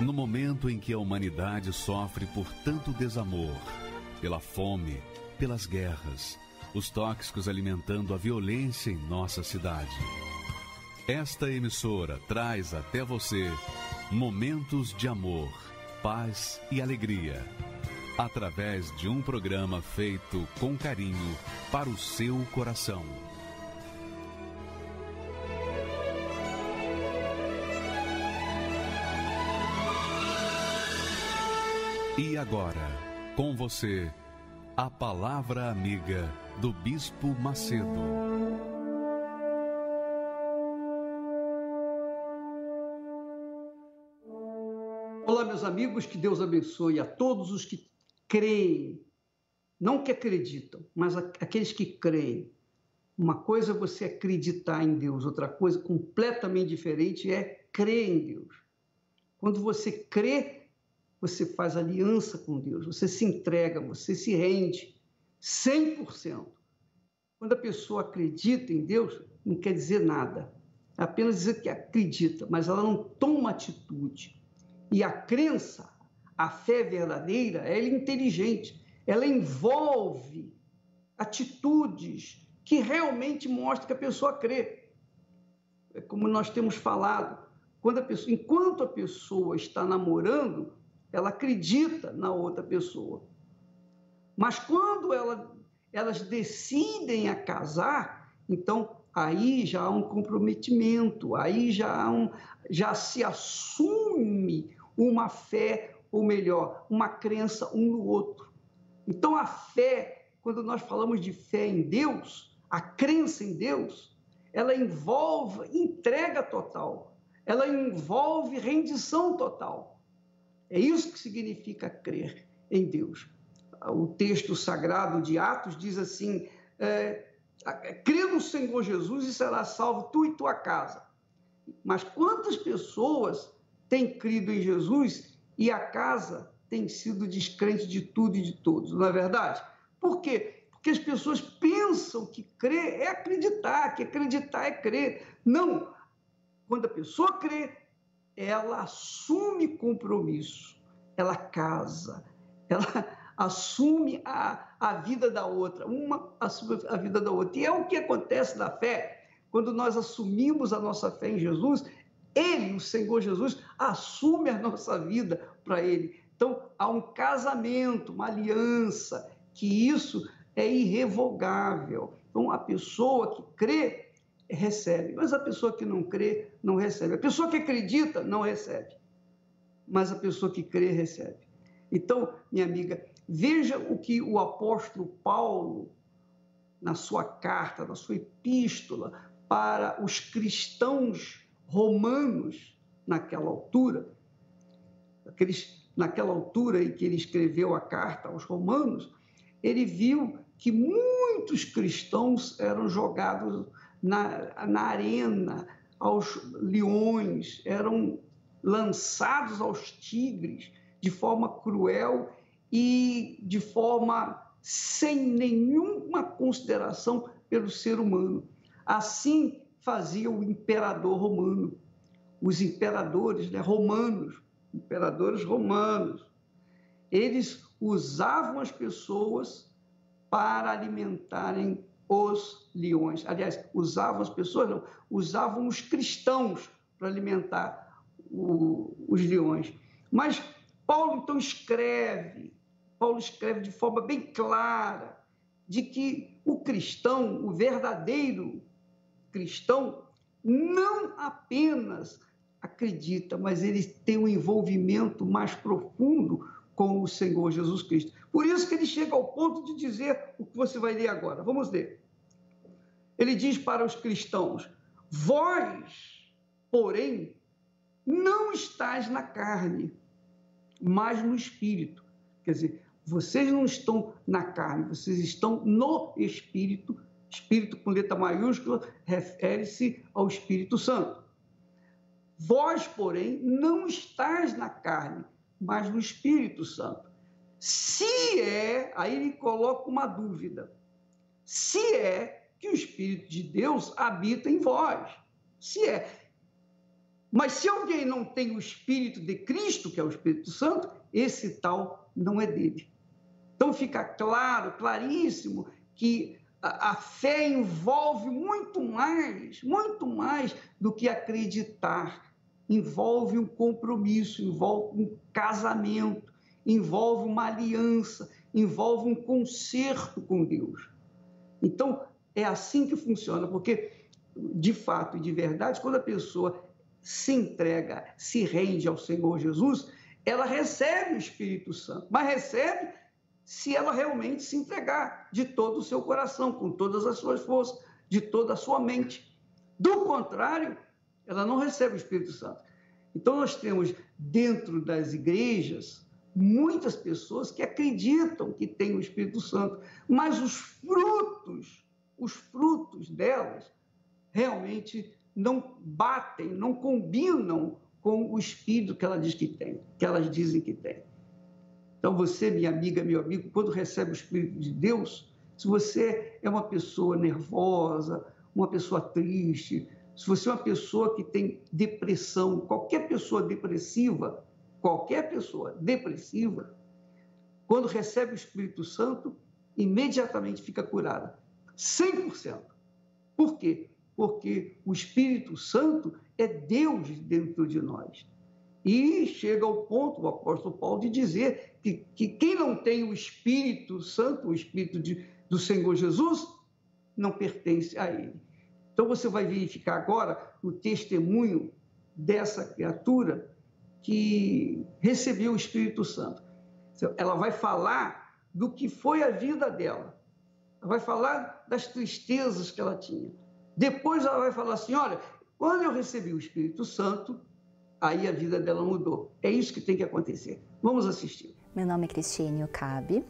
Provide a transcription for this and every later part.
No momento em que a humanidade sofre por tanto desamor, pela fome, pelas guerras, os tóxicos alimentando a violência em nossa cidade. Esta emissora traz até você momentos de amor, paz e alegria, através de um programa feito com carinho para o seu coração. E agora, com você, a Palavra Amiga do Bispo Macedo. Olá, meus amigos, que Deus abençoe a todos os que creem, não que acreditam, mas aqueles que creem. Uma coisa é você acreditar em Deus, outra coisa completamente diferente é crer em Deus. Quando você crê, você faz aliança com Deus, você se entrega, você se rende 100%. Quando a pessoa acredita em Deus, não quer dizer nada, é apenas dizer que acredita, mas ela não toma atitude. E a crença, a fé verdadeira, ela é inteligente, ela envolve atitudes que realmente mostram que a pessoa crê. É como nós temos falado, enquanto a pessoa está namorando, ela acredita na outra pessoa. Mas quando elas decidem a casar, então aí já há um comprometimento, aí já se assume uma fé, ou melhor, uma crença um no outro. Então a fé, quando nós falamos de fé em Deus, a crença em Deus, ela envolve entrega total, ela envolve rendição total. É isso que significa crer em Deus. O texto sagrado de Atos diz assim, crê no Senhor Jesus e será salvo tu e tua casa. Mas quantas pessoas têm crido em Jesus e a casa tem sido descrente de tudo e de todos, não é verdade? Por quê? Porque as pessoas pensam que crer é acreditar, que acreditar é crer. Não! Quando a pessoa crê, ela assume compromisso, ela casa, ela assume a vida da outra, uma assume a vida da outra. E é o que acontece na fé, quando nós assumimos a nossa fé em Jesus, Ele, o Senhor Jesus, assume a nossa vida para Ele. Então, há um casamento, uma aliança, que isso é irrevogável. Então, a pessoa que crê, recebe, mas a pessoa que não crê, não recebe. A pessoa que acredita, não recebe, mas a pessoa que crê, recebe. Então, minha amiga, veja o que o apóstolo Paulo, na sua carta, na sua epístola, para os cristãos romanos, naquela altura em que ele escreveu a carta aos romanos, ele viu que muitos cristãos eram jogados na arena, aos leões, eram lançados aos tigres de forma cruel e de forma sem nenhuma consideração pelo ser humano. Assim fazia o imperador romano, os imperadores romanos, eles usavam as pessoas para alimentarem os leões. Aliás, usavam os cristãos para alimentar os leões. Mas Paulo, então, escreve de forma bem clara de que o cristão, o verdadeiro cristão, não apenas acredita, mas ele tem um envolvimento mais profundo com o Senhor Jesus Cristo. Por isso que ele chega ao ponto de dizer o que você vai ler agora. Vamos ler. Ele diz para os cristãos: vós, porém, não estáis na carne, mas no Espírito. Quer dizer, vocês não estão na carne, vocês estão no Espírito. Espírito com letra maiúscula refere-se ao Espírito Santo. Vós, porém, não estáis na carne, mas no Espírito Santo. Se é, aí ele coloca uma dúvida, se é que o Espírito de Deus habita em vós. Se é. Mas se alguém não tem o Espírito de Cristo, que é o Espírito Santo, esse tal não é dele. Então fica claro, claríssimo, que a fé envolve muito mais do que acreditar. Envolve um compromisso, envolve um casamento, envolve uma aliança, envolve um concerto com Deus. Então, é assim que funciona, porque, de fato e de verdade, quando a pessoa se entrega, se rende ao Senhor Jesus, ela recebe o Espírito Santo, mas recebe se ela realmente se entregar de todo o seu coração, com todas as suas forças, de toda a sua mente. Do contrário, ela não recebe o Espírito Santo. Então, nós temos dentro das igrejas muitas pessoas que acreditam que têm o Espírito Santo, mas os frutos delas realmente não batem, não combinam com o Espírito que ela diz que tem, que elas dizem que tem. Então, você, minha amiga, meu amigo, quando recebe o Espírito de Deus, se você é uma pessoa nervosa, uma pessoa triste, se você é uma pessoa que tem depressão, qualquer pessoa depressiva, quando recebe o Espírito Santo, imediatamente fica curada. 100%. Por quê? Porque o Espírito Santo é Deus dentro de nós. E chega ao ponto, o apóstolo Paulo, de dizer que quem não tem o Espírito Santo, o Espírito do Senhor Jesus, não pertence a ele. Então, você vai verificar agora o testemunho dessa criatura que recebeu o Espírito Santo. Ela vai falar do que foi a vida dela. Ela vai falar das tristezas que ela tinha. Depois ela vai falar assim, olha, quando eu recebi o Espírito Santo, aí a vida dela mudou. É isso que tem que acontecer. Vamos assistir. Meu nome é Cristiane Okabe,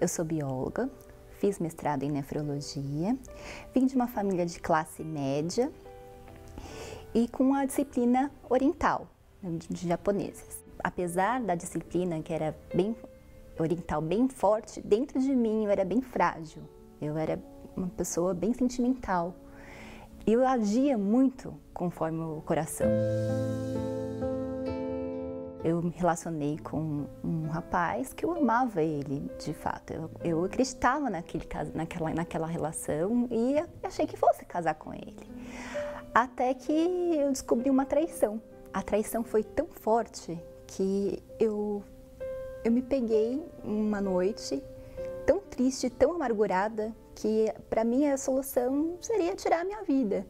eu sou bióloga, fiz mestrado em nefrologia, vim de uma família de classe média e com a disciplina oriental, de japoneses. Apesar da disciplina, que era bem oriental, bem forte, dentro de mim eu era bem frágil. Eu era uma pessoa bem sentimental. E eu agia muito conforme o coração. Eu me relacionei com um rapaz que eu amava ele, de fato. Eu acreditava naquela relação e achei que fosse casar com ele. Até que eu descobri uma traição. A traição foi tão forte que eu me peguei uma noite tão triste, tão amargurada, que para mim a solução seria tirar a minha vida.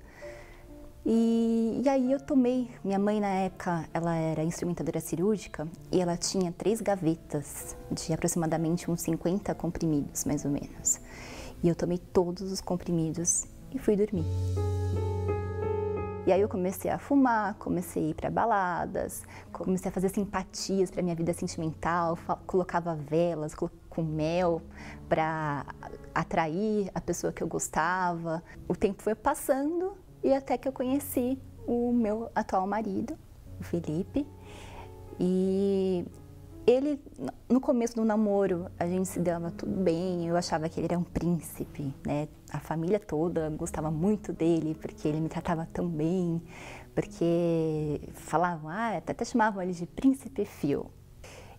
E aí eu tomei, minha mãe na época, ela era instrumentadora cirúrgica e ela tinha 3 gavetas de aproximadamente uns 50 comprimidos, mais ou menos. E eu tomei todos os comprimidos e fui dormir. E aí eu comecei a fumar, comecei a ir para baladas, comecei a fazer simpatias para minha vida sentimental, colocava velas com mel para atrair a pessoa que eu gostava. O tempo foi passando e até que eu conheci o meu atual marido, o Felipe. E ele, no começo do namoro, a gente se dava tudo bem, eu achava que ele era um príncipe, né? A família toda gostava muito dele, porque ele me tratava tão bem, porque falavam, até chamavam ele de Príncipe Phil.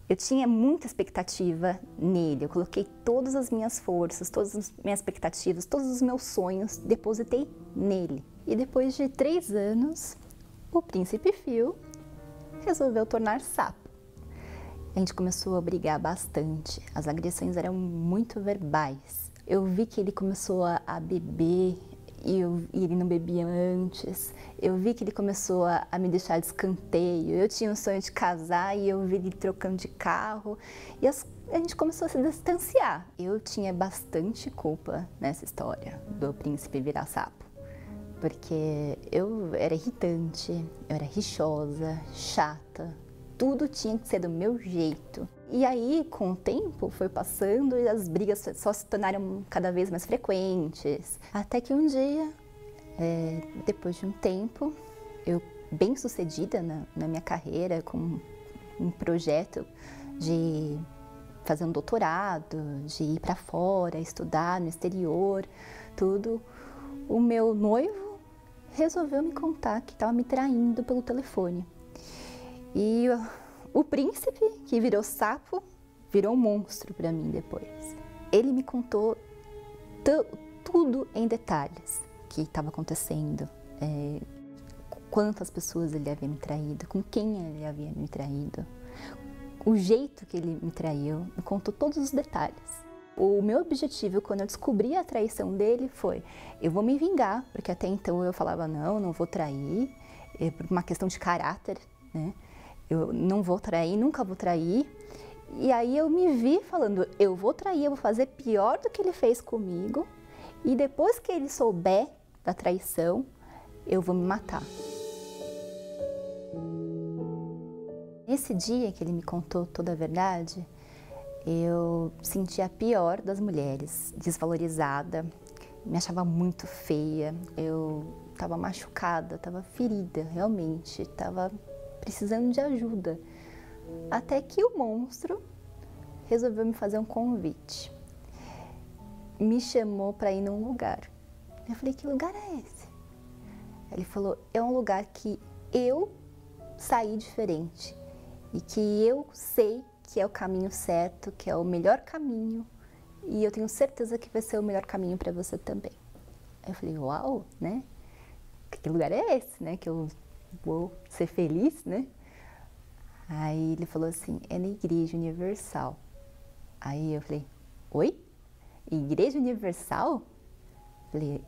Eu tinha muita expectativa nele, eu coloquei todas as minhas forças, todas as minhas expectativas, todos os meus sonhos, depositei nele. E depois de 3 anos, o Príncipe Phil resolveu tornar sapo. A gente começou a brigar bastante, as agressões eram muito verbais. Eu vi que ele começou a beber e ele não bebia antes. Eu vi que ele começou a me deixar de escanteio. Eu tinha um sonho de casar e eu vi ele trocando de carro. E a gente começou a se distanciar. Eu tinha bastante culpa nessa história do príncipe virar sapo. Porque eu era irritante, eu era rixosa, chata. Tudo tinha que ser do meu jeito. E aí, com o tempo, foi passando e as brigas só se tornaram cada vez mais frequentes. Até que um dia, depois de um tempo, eu bem sucedida na minha carreira, com um projeto de fazer um doutorado, de ir para fora, estudar no exterior, tudo. O meu noivo resolveu me contar que estava me traindo pelo telefone. E o príncipe, que virou sapo, virou um monstro para mim depois. Ele me contou tudo em detalhes que estava acontecendo, quantas pessoas ele havia me traído, com quem ele havia me traído, o jeito que ele me traiu, me contou todos os detalhes. O meu objetivo, quando eu descobri a traição dele, foi: eu vou me vingar, porque até então eu falava, não vou trair, por uma questão de caráter, né? Eu não vou trair, nunca vou trair. E aí eu me vi falando, eu vou trair, eu vou fazer pior do que ele fez comigo, e depois que ele souber da traição, eu vou me matar. Nesse dia que ele me contou toda a verdade, eu senti a pior das mulheres, desvalorizada, me achava muito feia, eu estava machucada, estava ferida, realmente, estava precisando de ajuda. Até que o monstro resolveu me fazer um convite. Me chamou para ir num lugar. Eu falei, que lugar é esse? Ele falou, é um lugar que eu saí diferente e que eu sei que é o caminho certo, que é o melhor caminho, e eu tenho certeza que vai ser o melhor caminho para você também. Aí eu falei, uau, né? Que lugar é esse, né? Que eu vou ser feliz, né? Aí ele falou assim, é na Igreja Universal. Aí eu falei, oi? Igreja Universal? Falei,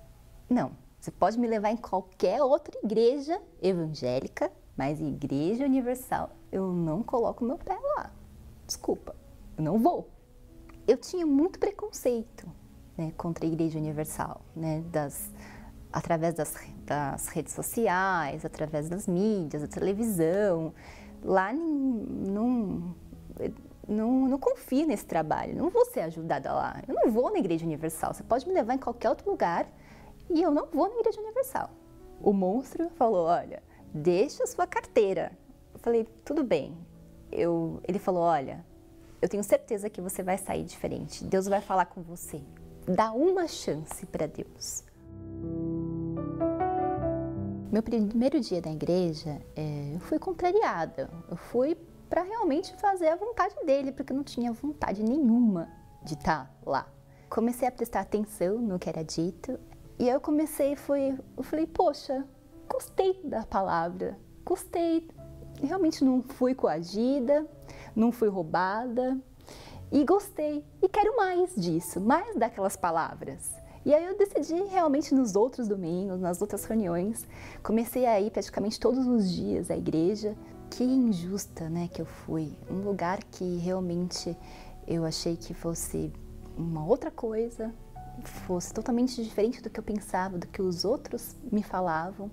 não, você pode me levar em qualquer outra igreja evangélica, mas Igreja Universal, eu não coloco meu pé lá. Desculpa, eu não vou. Eu tinha muito preconceito, né, contra a Igreja Universal, né, através das redes sociais, através das mídias, da televisão. Lá não confio nesse trabalho, não vou ser ajudada lá. Eu não vou na Igreja Universal, você pode me levar em qualquer outro lugar e eu não vou na Igreja Universal. O monstro falou, olha, deixa a sua carteira. Eu falei, tudo bem. Ele falou, olha, eu tenho certeza que você vai sair diferente. Deus vai falar com você. Dá uma chance para Deus. Meu primeiro dia na igreja, eu fui contrariada. Eu fui para realmente fazer a vontade dele, porque eu não tinha vontade nenhuma de estar lá. Comecei a prestar atenção no que era dito e aí eu falei, poxa, gostei da palavra, gostei. Realmente não fui coagida, não fui roubada e gostei. E quero mais disso, mais daquelas palavras. E aí eu decidi realmente nos outros domingos, nas outras reuniões, comecei a ir praticamente todos os dias à igreja. Que injusta, né, que eu fui. Um lugar que realmente eu achei que fosse uma outra coisa, fosse totalmente diferente do que eu pensava, do que os outros me falavam.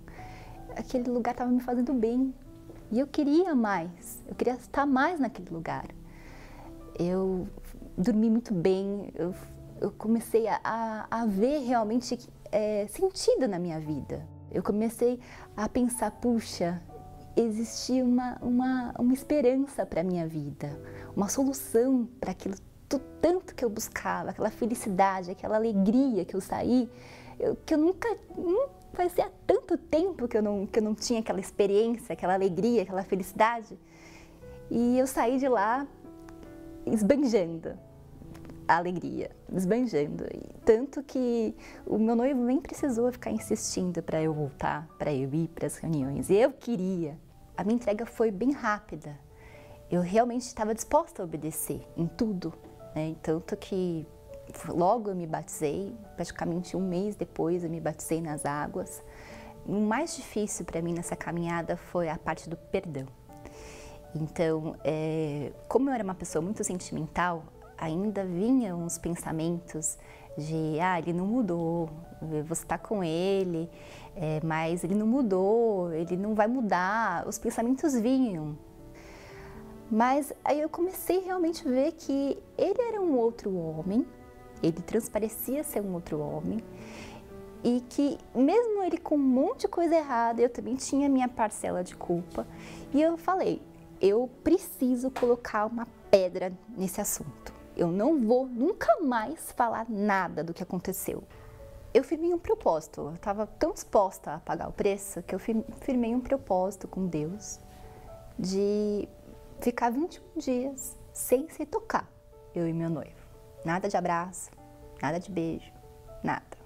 Aquele lugar estava me fazendo bem. E eu queria mais, eu queria estar mais naquele lugar. Eu dormi muito bem, eu comecei a ver realmente sentido na minha vida. Eu comecei a pensar, puxa, existia uma esperança para a minha vida, uma solução para aquilo tanto que eu buscava, aquela felicidade, aquela alegria que eu saí, que eu nunca... Fazia tanto tempo que eu não tinha aquela experiência, aquela alegria, aquela felicidade. E eu saí de lá esbanjando a alegria, esbanjando. Tanto que o meu noivo nem precisou ficar insistindo para eu voltar, para eu ir para as reuniões. Eu queria. A minha entrega foi bem rápida. Eu realmente estava disposta a obedecer em tudo, né? Tanto que logo eu me batizei, praticamente um mês depois eu me batizei nas águas. O mais difícil para mim nessa caminhada foi a parte do perdão. Então, como eu era uma pessoa muito sentimental, ainda vinham os pensamentos de, ele não mudou, você está com ele, mas ele não mudou, ele não vai mudar, os pensamentos vinham. Mas aí eu comecei realmente a ver que ele era um outro homem, ele transparecia ser um outro homem e que mesmo ele com um monte de coisa errada, eu também tinha minha parcela de culpa. E eu falei, eu preciso colocar uma pedra nesse assunto. Eu não vou nunca mais falar nada do que aconteceu. eu firmei um propósito. Eu estava tão disposta a pagar o preço que eu firmei um propósito com Deus de ficar 21 dias sem se tocar, eu e meu noivo. Nada de abraço, nada de beijo, nada.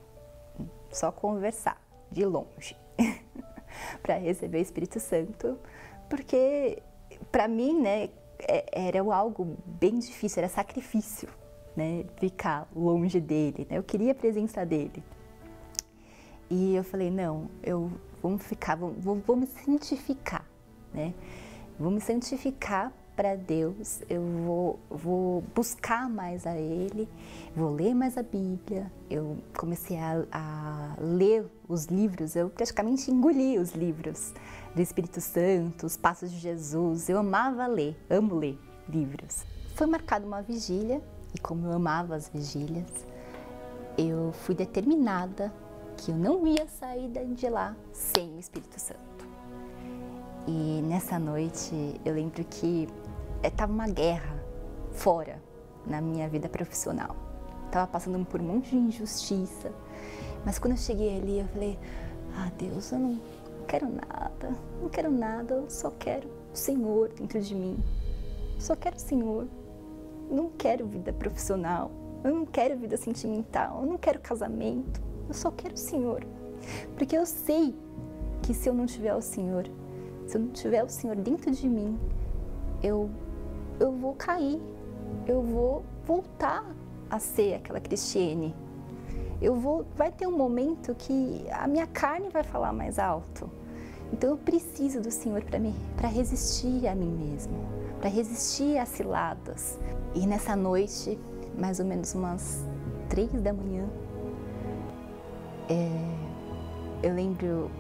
Só conversar de longe para receber o Espírito Santo, porque para mim, né, era algo bem difícil, era sacrifício, né, ficar longe dele, né? Eu queria a presença dele. E eu falei, não, vou me santificar, né? Vou me santificar para Deus, eu vou buscar mais a Ele, vou ler mais a Bíblia. Eu comecei a ler os livros, eu praticamente engoli os livros do Espírito Santo, os Passos de Jesus. Eu amava ler, amo ler livros. Foi marcada uma vigília e como eu amava as vigílias, eu fui determinada que eu não ia sair de lá sem o Espírito Santo. E nessa noite eu lembro que estava uma guerra fora na minha vida profissional. Estava passando por um monte de injustiça, mas quando eu cheguei ali eu falei, Deus, eu não quero nada, eu só quero o Senhor dentro de mim. Só quero o Senhor, não quero vida profissional, eu não quero vida sentimental, eu não quero casamento, eu só quero o Senhor. Porque eu sei que se eu não tiver o Senhor, se eu não tiver o Senhor dentro de mim, eu vou cair, eu vou voltar a ser aquela Cristiane. Vai ter um momento que a minha carne vai falar mais alto. Então eu preciso do Senhor para resistir a mim mesmo, para resistir às ciladas. E nessa noite, mais ou menos umas 3 da manhã, eu lembro,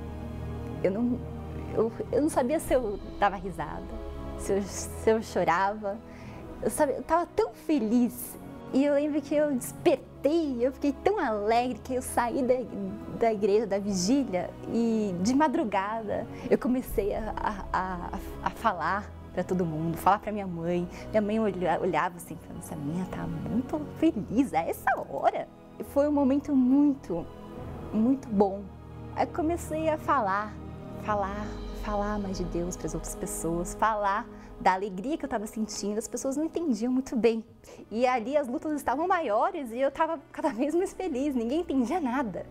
eu não sabia se eu dava risada, se eu chorava. Eu estava tão feliz. E eu lembro que eu despertei, eu fiquei tão alegre que eu saí da igreja, da vigília, e de madrugada eu comecei a falar para todo mundo, falar para minha mãe. Minha mãe olhava assim, falando, essa menina tá muito feliz a essa hora. E foi um momento muito, muito bom. Aí eu comecei a falar mais de Deus para as outras pessoas, falar da alegria que eu estava sentindo. As pessoas não entendiam muito bem. E ali as lutas estavam maiores e eu estava cada vez mais feliz, ninguém entendia nada.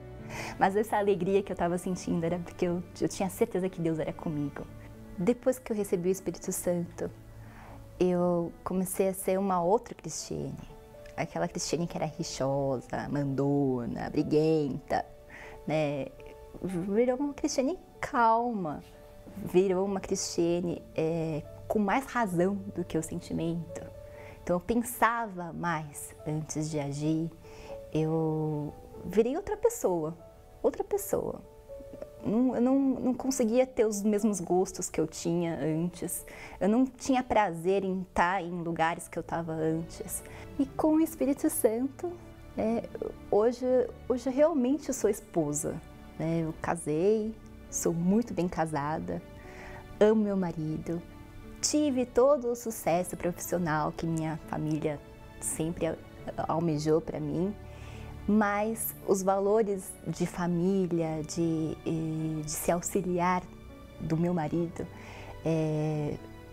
Mas essa alegria que eu estava sentindo era porque eu tinha certeza que Deus era comigo. Depois que eu recebi o Espírito Santo, eu comecei a ser uma outra Cristiane. Aquela Cristiane que era rixosa, mandona, briguenta, né? Virou uma Cristiane calma, virou uma Cristiane com mais razão do que o sentimento. Então eu pensava mais antes de agir, eu virei outra pessoa. Eu não conseguia ter os mesmos gostos que eu tinha antes, eu não tinha prazer em estar em lugares que eu estava antes. E com o Espírito Santo, hoje realmente eu sou esposa, né? Eu casei, sou muito bem casada, amo meu marido, tive todo o sucesso profissional que minha família sempre almejou para mim, mas os valores de família, de se auxiliar do meu marido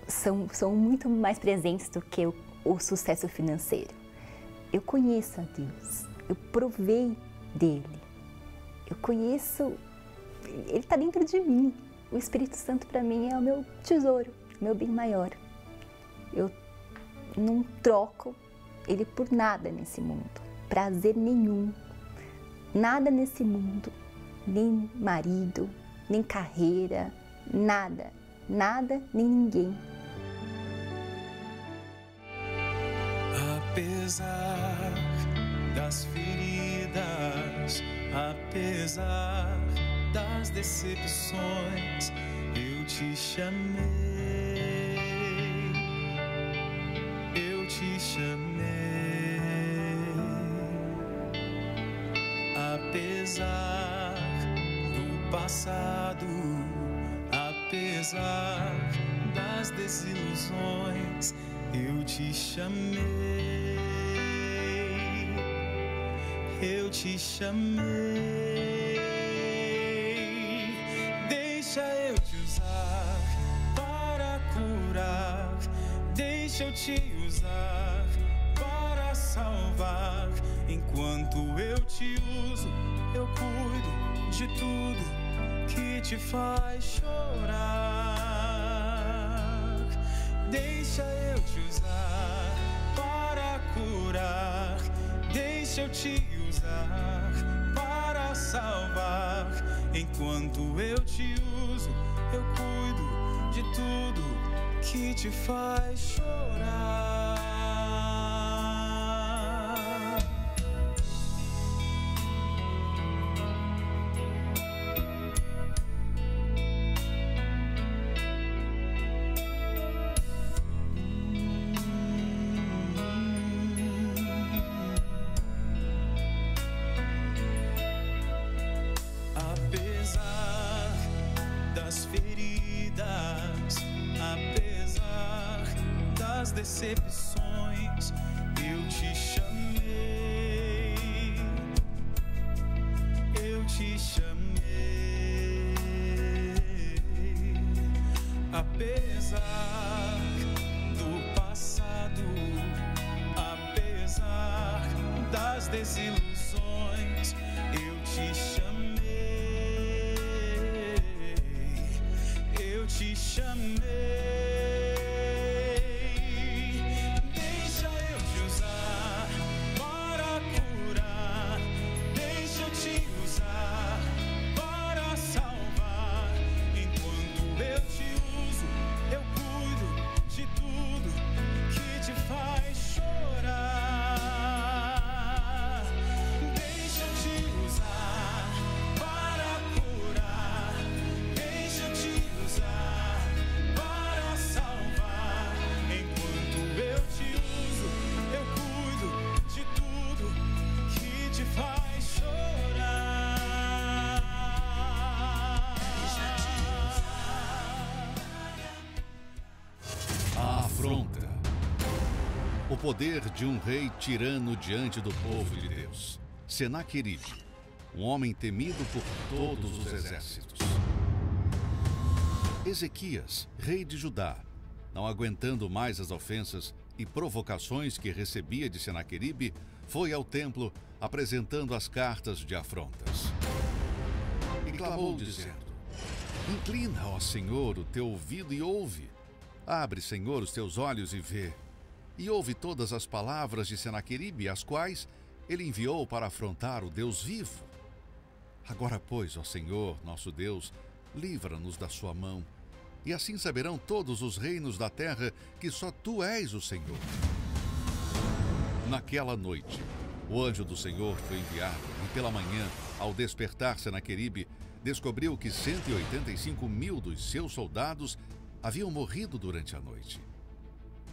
são muito mais presentes do que o sucesso financeiro. Eu conheço a Deus, eu provei dele, eu conheço, ele está dentro de mim. O Espírito Santo para mim é o meu tesouro, o meu bem maior. Eu não troco ele por nada nesse mundo. Prazer nenhum, nada nesse mundo, nem marido, nem carreira, nada, nem ninguém. Apesar das feridas, apesar das decepções, eu te chamei, eu te chamei. Apesar do passado, apesar das desilusões, eu te chamei, eu te chamei. Deixa eu te usar para curar, deixa eu te usar para salvar. Enquanto eu te uso, eu cuido de tudo que te faz chorar. Deixa eu te usar para curar, deixa eu te usar para salvar. Enquanto eu te uso, eu cuido de tudo que te faz chorar. Decepções, eu te chamei, eu te chamei. Apesar do passado, apesar das desilusões, eu te chamei, eu te chamei. O poder de um rei tirano diante do povo de Deus. Senaqueribe, um homem temido por todos os exércitos. Ezequias, rei de Judá, não aguentando mais as ofensas e provocações que recebia de Senaqueribe, foi ao templo apresentando as cartas de afrontas. E clamou dizendo: inclina, ó Senhor, o teu ouvido e ouve. Abre, Senhor, os teus olhos e vê. E ouve todas as palavras de Senaqueribe, as quais ele enviou para afrontar o Deus vivo. Agora, pois, ó Senhor, nosso Deus, livra-nos da sua mão, e assim saberão todos os reinos da terra que só tu és o Senhor. Naquela noite, o anjo do Senhor foi enviado, e pela manhã, ao despertar Senaqueribe, descobriu que 185.000 dos seus soldados haviam morrido durante a noite.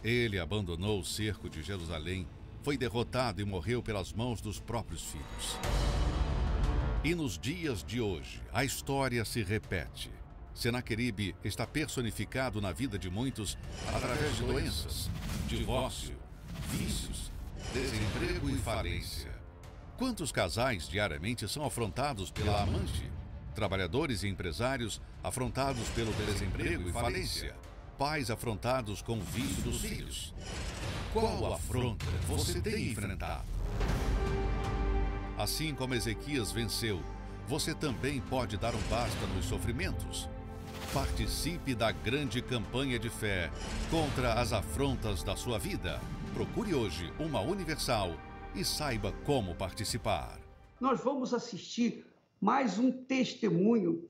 Ele abandonou o cerco de Jerusalém, foi derrotado e morreu pelas mãos dos próprios filhos. E nos dias de hoje, a história se repete. Senaqueribe está personificado na vida de muitos através de doenças, divórcio, vícios, desemprego e falência. Quantos casais diariamente são afrontados pela amante? Trabalhadores e empresários afrontados pelo desemprego e falência? Pais afrontados com o vício dos filhos? Qual afronta você tem enfrentado? Assim como Ezequias venceu, você também pode dar um basta nos sofrimentos. Participe da grande campanha de fé contra as afrontas da sua vida. Procure hoje uma Universal e saiba como participar. Nós vamos assistir mais um testemunho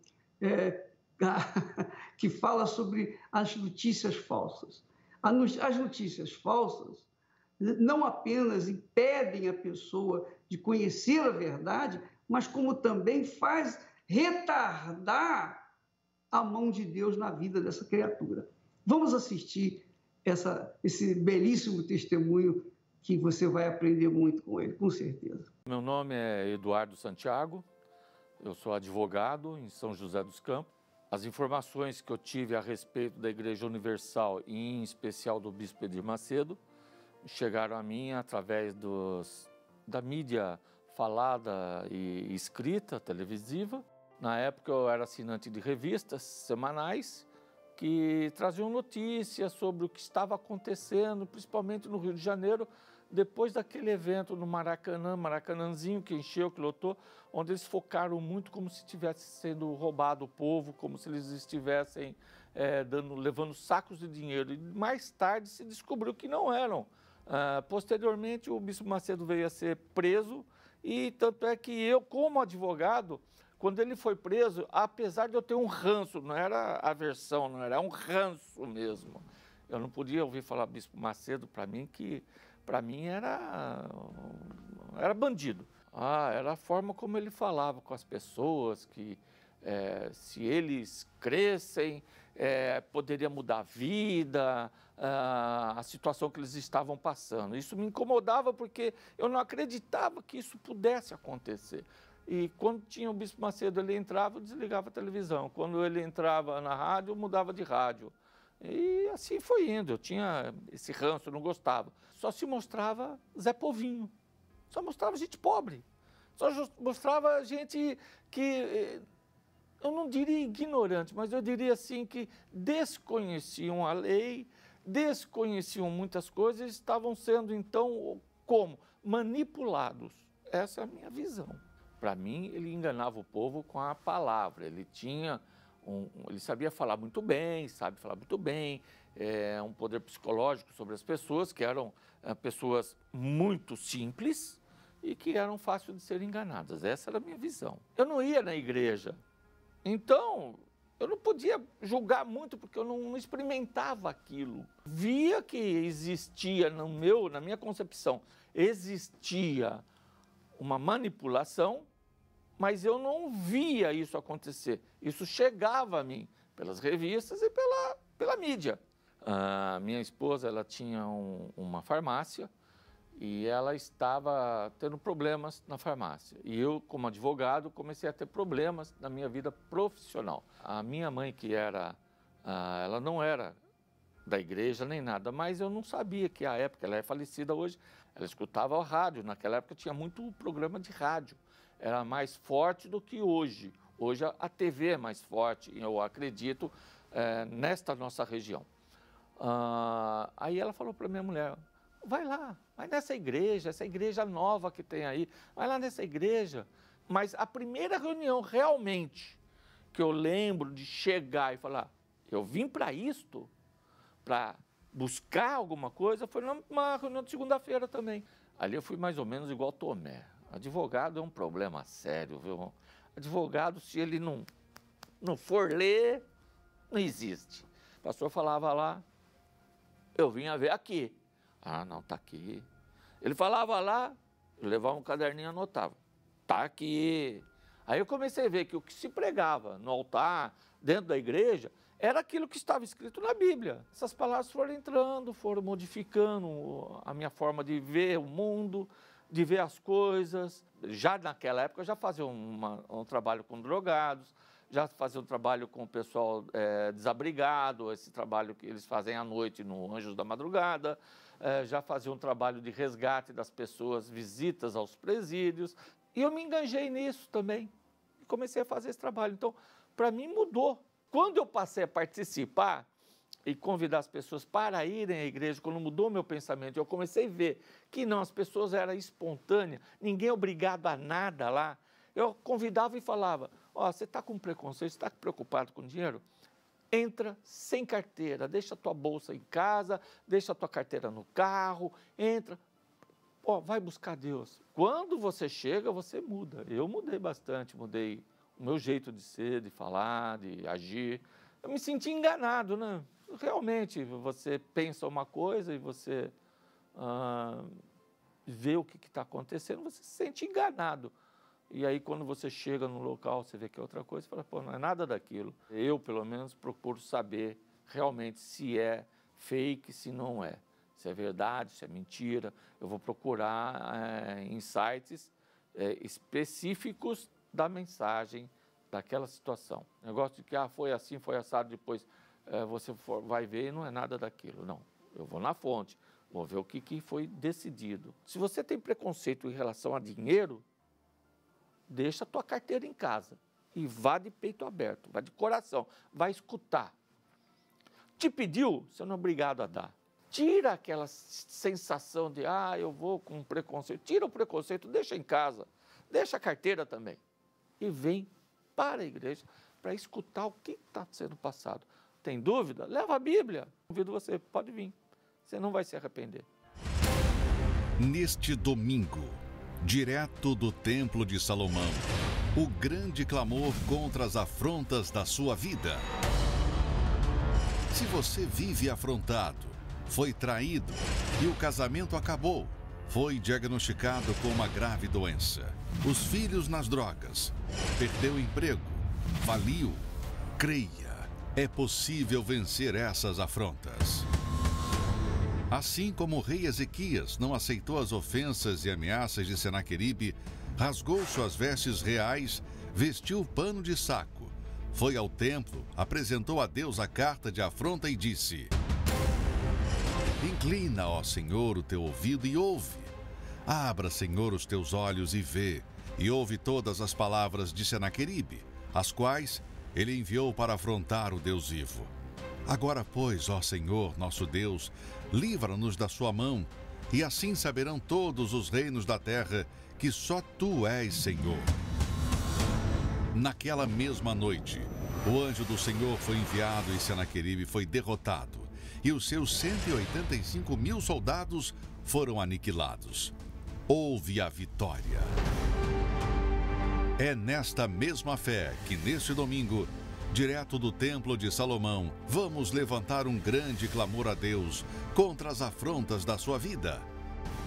que fala sobre as notícias falsas. As notícias falsas não apenas impedem a pessoa de conhecer a verdade, mas como também faz retardar a mão de Deus na vida dessa criatura. Vamos assistir esse belíssimo testemunho que você vai aprender muito com ele, com certeza. Meu nome é Eduardo Santiago, eu sou advogado em São José dos Campos. As informações que eu tive a respeito da Igreja Universal, e em especial do Bispo Edir Macedo, chegaram a mim através da mídia falada e escrita, televisiva. Na época eu era assinante de revistas semanais que traziam notícias sobre o que estava acontecendo, principalmente no Rio de Janeiro, depois daquele evento no Maracanã, Maracanãzinho, que encheu, que lotou, onde eles focaram muito como se estivesse sendo roubado o povo, como se eles estivessem levando sacos de dinheiro. E mais tarde se descobriu que não eram. Posteriormente, o Bispo Macedo veio a ser preso, e tanto é que eu, como advogado, quando ele foi preso, apesar de eu ter um ranço, não era aversão, não era um ranço mesmo. Eu não podia ouvir falar Bispo Macedo para mim, que para mim era bandido. Era a forma como ele falava com as pessoas, que se eles crescem, poderia mudar a vida, a situação que eles estavam passando. Isso me incomodava porque eu não acreditava que isso pudesse acontecer. E quando tinha o Bispo Macedo, ele entrava, eu desligava a televisão. Quando ele entrava na rádio, eu mudava de rádio. E assim foi indo. Eu tinha esse ranço, eu não gostava. Só se mostrava Zé Povinho. Só mostrava gente pobre. Só mostrava gente que, eu não diria ignorante, mas eu diria assim que desconheciam a lei, desconheciam muitas coisas e estavam sendo, então, como? Manipulados. Essa é a minha visão. Para mim, ele enganava o povo com a palavra. Ele ele sabia falar muito bem, sabe falar muito bem, um poder psicológico sobre as pessoas, que eram pessoas muito simples e que eram fáceis de serem enganadas. Essa era a minha visão. Eu não ia na igreja, então eu não podia julgar muito, porque eu não experimentava aquilo. Via que existia, na minha concepção, existia uma manipulação, mas eu não via isso acontecer. Isso chegava a mim pelas revistas e pela mídia. A minha esposa, ela tinha uma farmácia e ela estava tendo problemas na farmácia. E eu, como advogado, comecei a ter problemas na minha vida profissional. A minha mãe, ela não era da igreja nem nada, mas eu não sabia que a época, ela é falecida hoje, ela escutava a rádio. Naquela época tinha muito programa de rádio. Era mais forte do que hoje. Hoje a TV é mais forte, eu acredito, nesta nossa região. Aí ela falou para minha mulher, vai lá, vai nessa igreja, essa igreja nova que tem aí, vai lá nessa igreja. Mas a primeira reunião realmente que eu lembro de chegar e falar, eu vim para isto, para buscar alguma coisa, foi numa reunião de segunda-feira também. Ali eu fui mais ou menos igual Tomé. Advogado é um problema sério, viu? Advogado, se ele não for ler, não existe. O pastor falava lá, eu vim a ver aqui. Não, está aqui. Ele falava lá, eu levava um caderninho e anotava. Está aqui. Aí eu comecei a ver que o que se pregava no altar, dentro da igreja, era aquilo que estava escrito na Bíblia. Essas palavras foram entrando, foram modificando a minha forma de ver o mundo, de ver as coisas. Já naquela época, eu já fazia um trabalho com drogados, já fazia um trabalho com o pessoal desabrigado, esse trabalho que eles fazem à noite no Anjos da Madrugada, já fazia um trabalho de resgate das pessoas, visitas aos presídios, e eu me engajei nisso também, e comecei a fazer esse trabalho. Então, para mim, mudou. Quando eu passei a participar e convidar as pessoas para irem à igreja, quando mudou meu pensamento, eu comecei a ver que não, as pessoas eram espontâneas, ninguém é obrigado a nada lá. Eu convidava e falava, você está com preconceito, você está preocupado com dinheiro? Entra sem carteira, deixa a tua bolsa em casa, deixa a tua carteira no carro, entra, vai buscar Deus. Quando você chega, você muda. Eu mudei bastante, mudei o meu jeito de ser, de falar, de agir. Eu me senti enganado, né? Realmente, você pensa uma coisa e você vê o que está acontecendo, você se sente enganado. E aí, quando você chega no local, você vê que é outra coisa, você fala, não é nada daquilo. Eu, pelo menos, procuro saber realmente se é fake, se não é. Se é verdade, se é mentira. Eu vou procurar insights específicos da mensagem, daquela situação. O negócio de que foi assim, foi assado, depois você vai ver e não é nada daquilo. Não, eu vou na fonte, vou ver o que foi decidido. Se você tem preconceito em relação a dinheiro, deixa a tua carteira em casa e vá de peito aberto, vá de coração, vá escutar. Te pediu, você não é obrigado a dar. Tira aquela sensação de, eu vou com preconceito. Tira o preconceito, deixa em casa, deixa a carteira também. E vem para a igreja para escutar o que está sendo passado. Tem dúvida? Leva a Bíblia. Convido você, pode vir. Você não vai se arrepender. Neste domingo, direto do Templo de Salomão, o grande clamor contra as afrontas da sua vida. Se você vive afrontado, foi traído e o casamento acabou, foi diagnosticado com uma grave doença, os filhos nas drogas, perdeu o emprego, faliu, creia, é possível vencer essas afrontas. Assim como o rei Ezequias não aceitou as ofensas e ameaças de Senaqueribe, rasgou suas vestes reais, vestiu pano de saco, foi ao templo, apresentou a Deus a carta de afronta e disse: Inclina, ó Senhor, o teu ouvido e ouve. Abra, Senhor, os teus olhos e vê, e ouve todas as palavras de Senaqueribe, as quais ele enviou para afrontar o Deus vivo. Agora, pois, ó Senhor, nosso Deus, livra-nos da sua mão, e assim saberão todos os reinos da terra que só tu és Senhor. Naquela mesma noite, o anjo do Senhor foi enviado e Senaqueribe foi derrotado, e os seus 185.000 soldados foram aniquilados. Houve a vitória. É nesta mesma fé que, neste domingo, direto do Templo de Salomão, vamos levantar um grande clamor a Deus contra as afrontas da sua vida.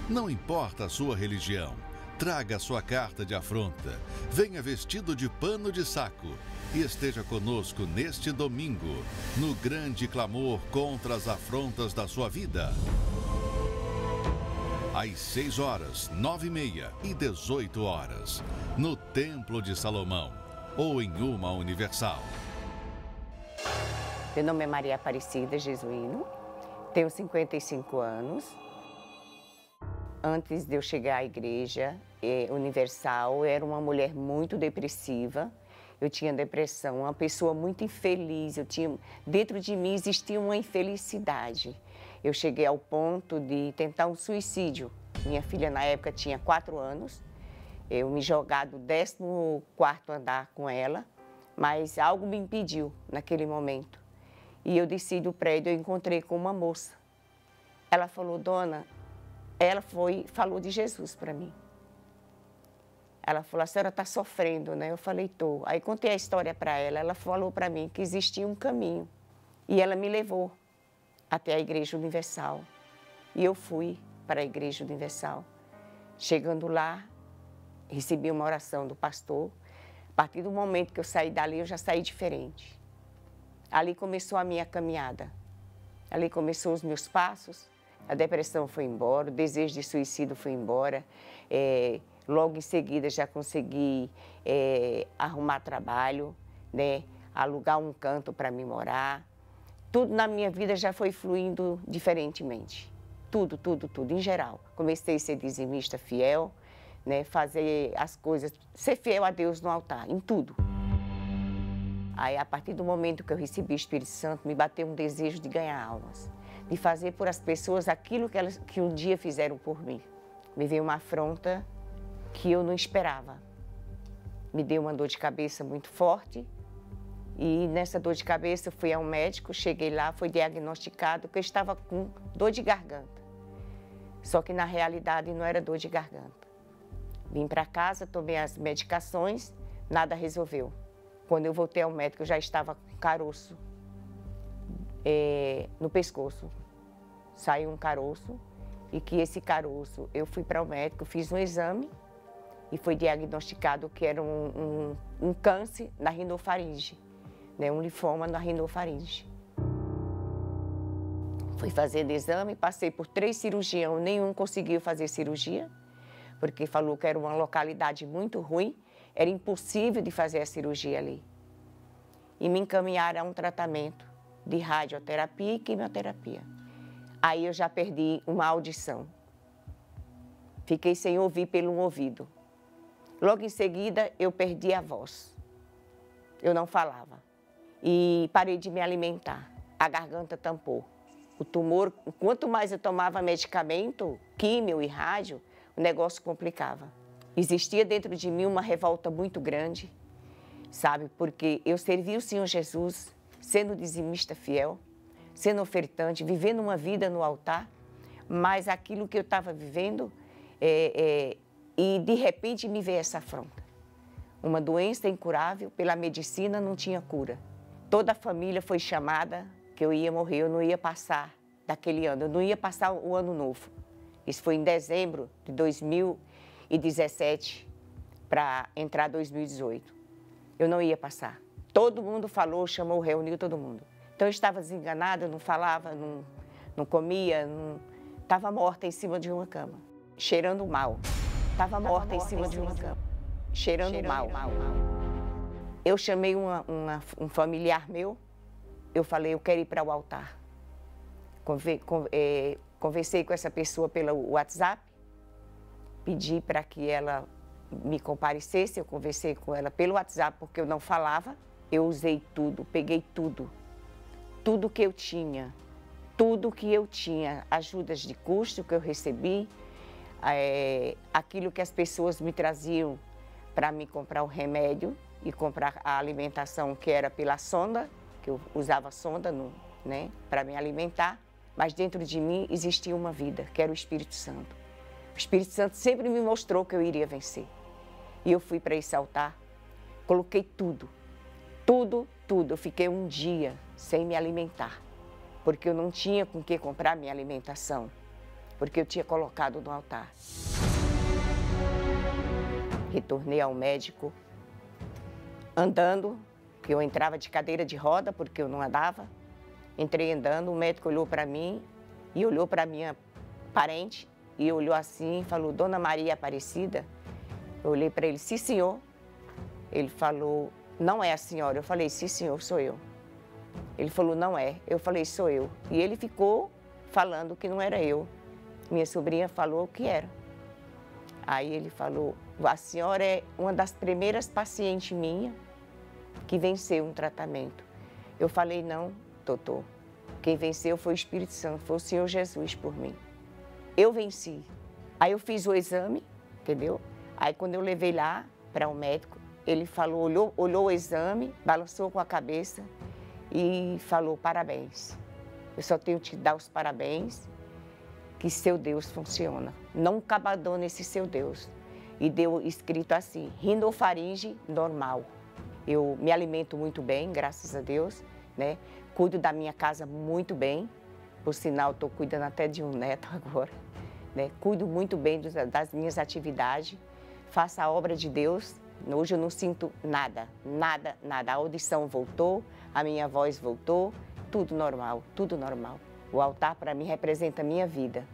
Não importa a sua religião, traga a sua carta de afronta, venha vestido de pano de saco e esteja conosco neste domingo, no grande clamor contra as afrontas da sua vida. Às 6 horas, 9h30 e 18 horas, no Templo de Salomão, ou em uma Universal. Meu nome é Maria Aparecida Jesuíno, tenho 55 anos. Antes de eu chegar à igreja Universal, eu era uma mulher muito depressiva. Eu tinha depressão, uma pessoa muito infeliz. Dentro de mim existia uma infelicidade. Eu cheguei ao ponto de tentar um suicídio. Minha filha, na época, tinha 4 anos. Eu me jogar do 14º andar com ela, mas algo me impediu naquele momento. E eu desci do prédio, eu encontrei com uma moça. Ela falou, dona, falou de Jesus para mim. Ela falou, a senhora está sofrendo, né? Eu falei, estou. Aí contei a história para ela, ela falou para mim que existia um caminho. E ela me levou até a Igreja Universal. E eu fui para a Igreja Universal. Chegando lá, recebi uma oração do pastor. A partir do momento que eu saí dali, eu já saí diferente. Ali começou a minha caminhada. Ali começou os meus passos. A depressão foi embora, o desejo de suicídio foi embora. Logo em seguida já consegui arrumar trabalho, né? Alugar um canto para me morar. Tudo na minha vida já foi fluindo diferentemente. Tudo, tudo, tudo, em geral. Comecei a ser dizimista fiel, né? Fazer as coisas, ser fiel a Deus no altar, em tudo. Aí, a partir do momento que eu recebi o Espírito Santo, me bateu um desejo de ganhar almas, de fazer por as pessoas aquilo que um dia fizeram por mim. Me veio uma afronta que eu não esperava. Me deu uma dor de cabeça muito forte e nessa dor de cabeça eu fui ao médico, cheguei lá, foi diagnosticado que eu estava com dor de garganta. Só que na realidade não era dor de garganta. Vim para casa, tomei as medicações, nada resolveu. Quando eu voltei ao médico, eu já estava com caroço no pescoço. Saiu um caroço e que esse caroço, eu fui para o médico, fiz um exame e foi diagnosticado que era um câncer na rinofaringe, né? Um linfoma na rinofaringe. Fui fazendo exame, passei por 3 cirurgiões, nenhum conseguiu fazer cirurgia, porque falou que era uma localidade muito ruim, era impossível de fazer a cirurgia ali. E me encaminharam a um tratamento de radioterapia e quimioterapia. Aí eu já perdi uma audição. Fiquei sem ouvir pelo um ouvido. Logo em seguida, eu perdi a voz. Eu não falava. E parei de me alimentar. A garganta tampou. O tumor, quanto mais eu tomava medicamento, químio e rádio, o negócio complicava. Existia dentro de mim uma revolta muito grande, sabe? Porque eu servi o Senhor Jesus, sendo dizimista fiel, sendo ofertante, vivendo uma vida no altar, mas aquilo que eu estava vivendo, e de repente me veio essa afronta. Uma doença incurável, pela medicina não tinha cura. Toda a família foi chamada que eu ia morrer, eu não ia passar daquele ano, eu não ia passar o ano novo. Isso foi em dezembro de 2017 para entrar 2018. Eu não ia passar. Todo mundo falou, chamou, reuniu todo mundo. Então eu estava desenganada, não falava, não comia, estava morta em cima de uma cama, cheirando mal. Estava morta em cima de uma cama, cheirando mal. Eu chamei um familiar meu, eu falei, eu quero ir para o altar. Conversei com essa pessoa pelo WhatsApp, pedi para que ela me comparecesse, eu conversei com ela pelo WhatsApp porque eu não falava, eu usei tudo, peguei tudo que eu tinha, ajudas de custo que eu recebi, aquilo que as pessoas me traziam para me comprar o remédio e comprar a alimentação que era pela sonda, que eu usava sonda, né, para me alimentar, mas dentro de mim existia uma vida, que era o Espírito Santo. O Espírito Santo sempre me mostrou que eu iria vencer. E eu fui para esse altar, coloquei tudo. Eu fiquei um dia sem me alimentar, porque eu não tinha com que comprar minha alimentação, porque eu tinha colocado no altar. Retornei ao médico, andando, que eu entrava de cadeira de roda, porque eu não andava. Entrei andando, o médico olhou para mim e olhou para minha parente e olhou assim e falou, Dona Maria Aparecida. Eu olhei para ele, sim, senhor. Ele falou, não é a senhora. Eu falei, sim, senhor, sou eu. Ele falou, não é. Eu falei, sou eu. E ele ficou falando que não era eu. Minha sobrinha falou que era. Aí ele falou, a senhora é uma das primeiras pacientes minha que venceu um tratamento. Eu falei, não, doutor. Quem venceu foi o Espírito Santo, foi o Senhor Jesus por mim. Eu venci. Aí eu fiz o exame, entendeu? Aí quando eu levei lá para o médico, ele falou, olhou o exame, balançou com a cabeça e falou, parabéns. Eu só tenho que te dar os parabéns, que seu Deus funciona. Nunca abandone esse seu Deus. E deu escrito assim, rinofaringe normal. Eu me alimento muito bem, graças a Deus, né? Cuido da minha casa muito bem. Por sinal, estou cuidando até de um neto agora, né? Cuido muito bem das minhas atividades. Faço a obra de Deus. Hoje eu não sinto nada. A audição voltou, a minha voz voltou, tudo normal, tudo normal. O altar para mim representa a minha vida.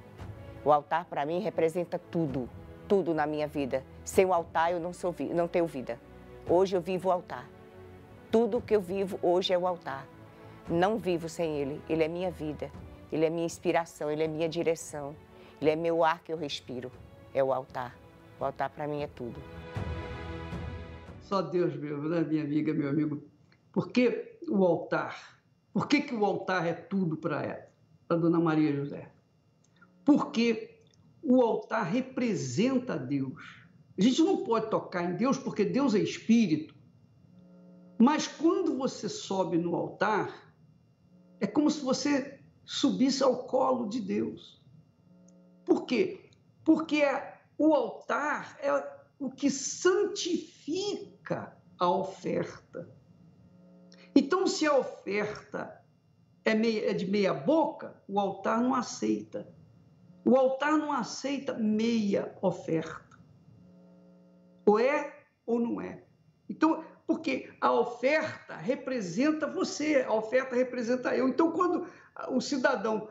O altar para mim representa tudo na minha vida. Sem o altar eu não tenho vida. Hoje eu vivo o altar. Tudo que eu vivo hoje é o altar. Não vivo sem ele. Ele é minha vida. Ele é minha inspiração. Ele é minha direção. Ele é meu ar que eu respiro. É o altar. O altar para mim é tudo. Só Deus mesmo, né, minha amiga, meu amigo? Por que o altar? Por que o altar é tudo para a Dona Maria José? Porque o altar representa Deus. A gente não pode tocar em Deus porque Deus é espírito. Mas quando você sobe no altar, é como se você subisse ao colo de Deus. Por quê? Porque o altar é o que santifica a oferta. Então, se a oferta é de meia boca, o altar não aceita. O altar não aceita meia oferta. Ou é ou não é. Então, porque a oferta representa você, a oferta representa eu. Então, quando o cidadão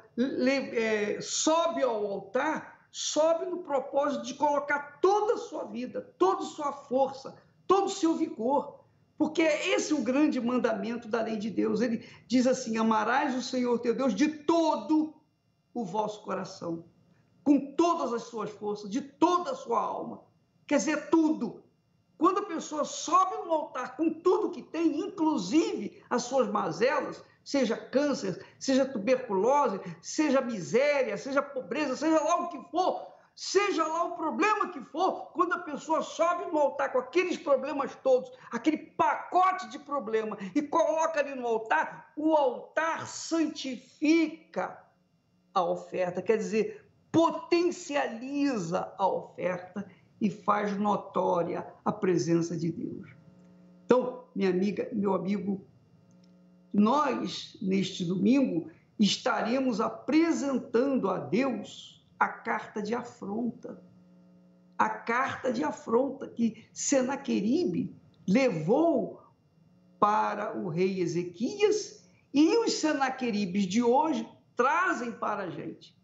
sobe ao altar, sobe no propósito de colocar toda a sua vida, toda a sua força, todo o seu vigor. Porque esse é o grande mandamento da lei de Deus. Ele diz assim, amarás o Senhor teu Deus de todo o vosso coração, com todas as suas forças, de toda a sua alma. Quer dizer, tudo. quando a pessoa sobe no altar com tudo que tem, inclusive as suas mazelas, seja câncer, seja tuberculose, seja miséria, seja pobreza, seja lá o que for, seja lá o problema que for, quando a pessoa sobe no altar com aqueles problemas todos, aquele pacote de problema e coloca ali no altar, o altar santifica a oferta, quer dizer, potencializa a oferta e faz notória a presença de Deus. Então, minha amiga, meu amigo, nós, neste domingo, estaremos apresentando a Deus a carta de afronta. A carta de afronta que Senaqueribe levou para o rei Ezequias e os Senaqueribes de hoje trazem para a gente.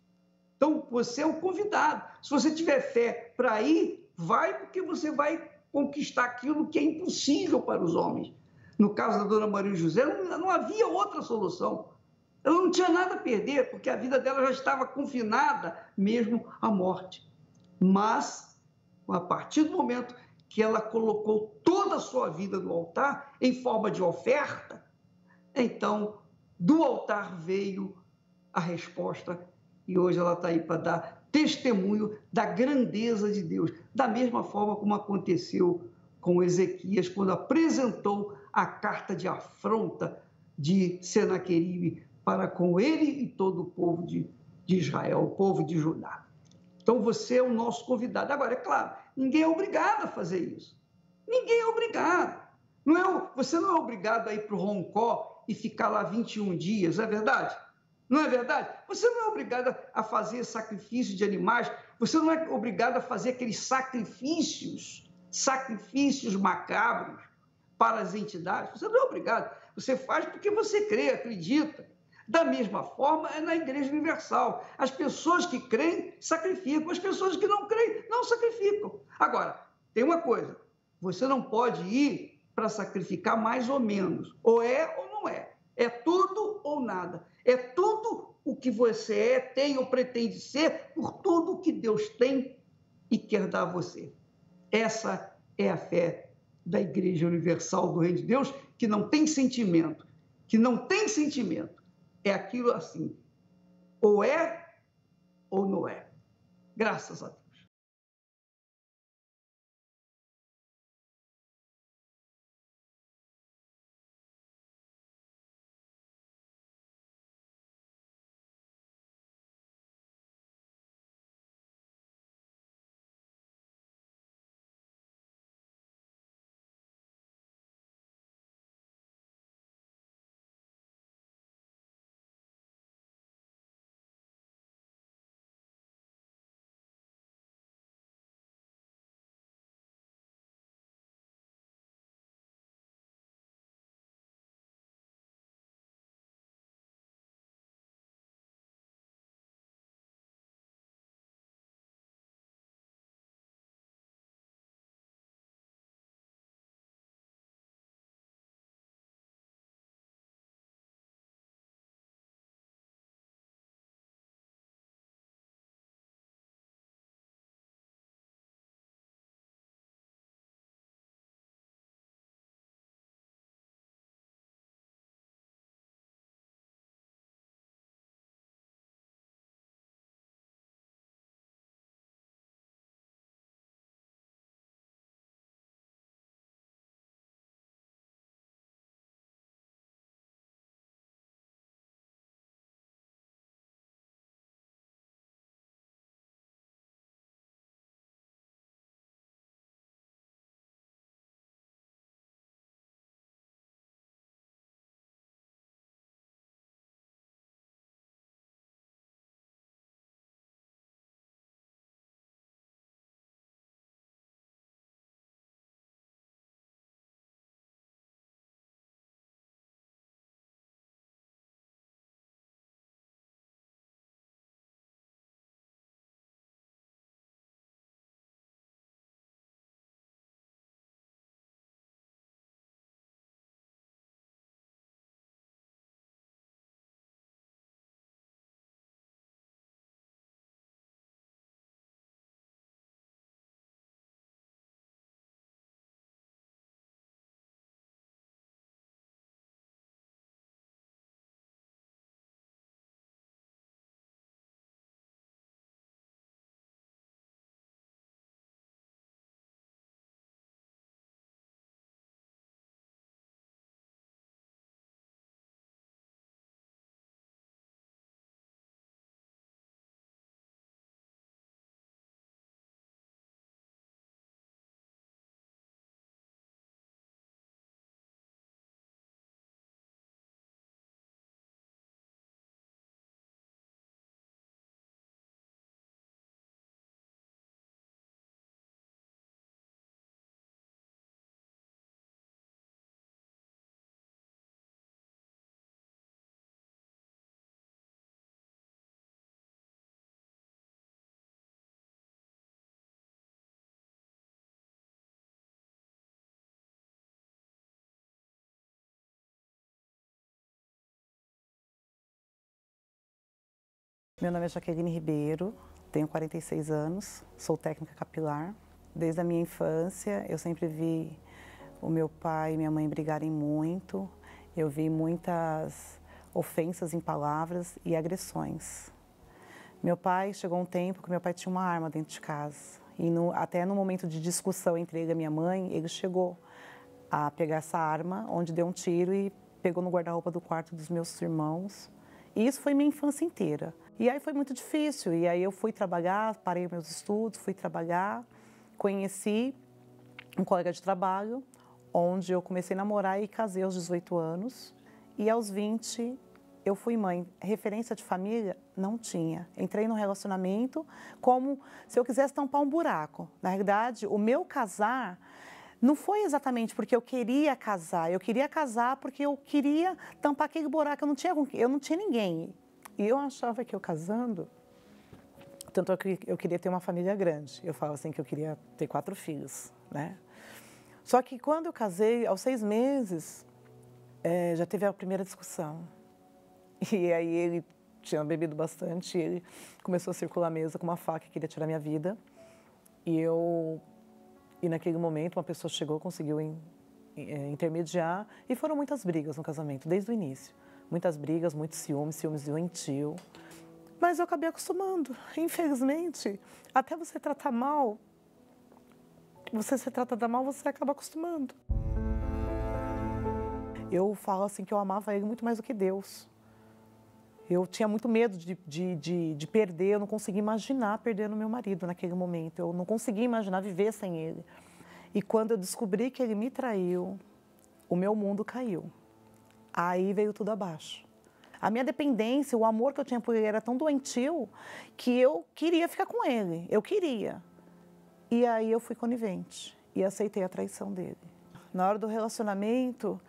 Então, você é o convidado. Se você tiver fé para ir, vai, porque você vai conquistar aquilo que é impossível para os homens. No caso da dona Maria José, não havia outra solução. Ela não tinha nada a perder, porque a vida dela já estava confinada mesmo à morte. Mas, a partir do momento que ela colocou toda a sua vida no altar, em forma de oferta, então, do altar veio a resposta, e hoje ela está aí para dar testemunho da grandeza de Deus, da mesma forma como aconteceu com Ezequias, quando apresentou a carta de afronta de Senaqueribe para com ele e todo o povo de Israel, o povo de Judá. Então, você é o nosso convidado. Agora, é claro, ninguém é obrigado a fazer isso. Ninguém é obrigado. Você não é obrigado a ir para o Roncó e ficar lá 21 dias, não é verdade? Não é verdade? Você não é obrigado a fazer sacrifício de animais, você não é obrigado a fazer aqueles sacrifícios macabros para as entidades. Você não é obrigado. Você faz porque você crê, acredita. Da mesma forma, é na Igreja Universal. As pessoas que creem, sacrificam. As pessoas que não creem, não sacrificam. Agora, tem uma coisa. Você não pode ir para sacrificar mais ou menos. Ou é ou não é. É tudo ou nada. É tudo o que você é, tem ou pretende ser, por tudo o que Deus tem e quer dar a você. Essa é a fé da Igreja Universal do Reino de Deus, que não tem sentimento. É aquilo assim, ou é ou não é. Graças a Deus. Meu nome é Jaqueline Ribeiro, tenho 46 anos, sou técnica capilar. Desde a minha infância, eu sempre vi o meu pai e minha mãe brigarem muito. Eu vi muitas ofensas em palavras e agressões. Meu pai, chegou um tempo que meu pai tinha uma arma dentro de casa. E até no momento de discussão entre ele e a minha mãe, ele chegou a pegar essa arma, onde deu um tiro e pegou no guarda-roupa do quarto dos meus irmãos. E isso foi minha infância inteira. E aí foi muito difícil. E aí eu fui trabalhar, parei meus estudos, fui trabalhar. Conheci um colega de trabalho, onde eu comecei a namorar e casei aos 18 anos. E aos 20, eu fui mãe. Referência de família? Não tinha. Entrei num relacionamento como se eu quisesse tampar um buraco. Na realidade, o meu casar não foi exatamente porque eu queria casar. Eu queria casar porque eu queria tampar aquele buraco. Eu não tinha ninguém. E eu achava que eu casando... Tanto que eu queria ter uma família grande. Eu falava assim que eu queria ter 4 filhos, né? Só que quando eu casei, aos 6 meses, já teve a primeira discussão. E aí ele tinha bebido bastante, e ele começou a circular a mesa com uma faca e queria tirar minha vida. E naquele momento uma pessoa chegou, conseguiu intermediar, e foram muitas brigas no casamento, desde o início. Muitas brigas, muitos ciúmes doentio. Mas eu acabei acostumando. Infelizmente, até você tratar mal, você ser tratada mal, você acaba acostumando. Eu falo assim que eu amava ele muito mais do que Deus. Eu tinha muito medo de perder, eu não conseguia imaginar perdendo meu marido naquele momento. Eu não conseguia imaginar viver sem ele. E quando eu descobri que ele me traiu, o meu mundo caiu. Aí veio tudo abaixo. A minha dependência, o amor que eu tinha por ele era tão doentio que eu queria ficar com ele, eu queria. E aí eu fui conivente e aceitei a traição dele. Na hora do relacionamento,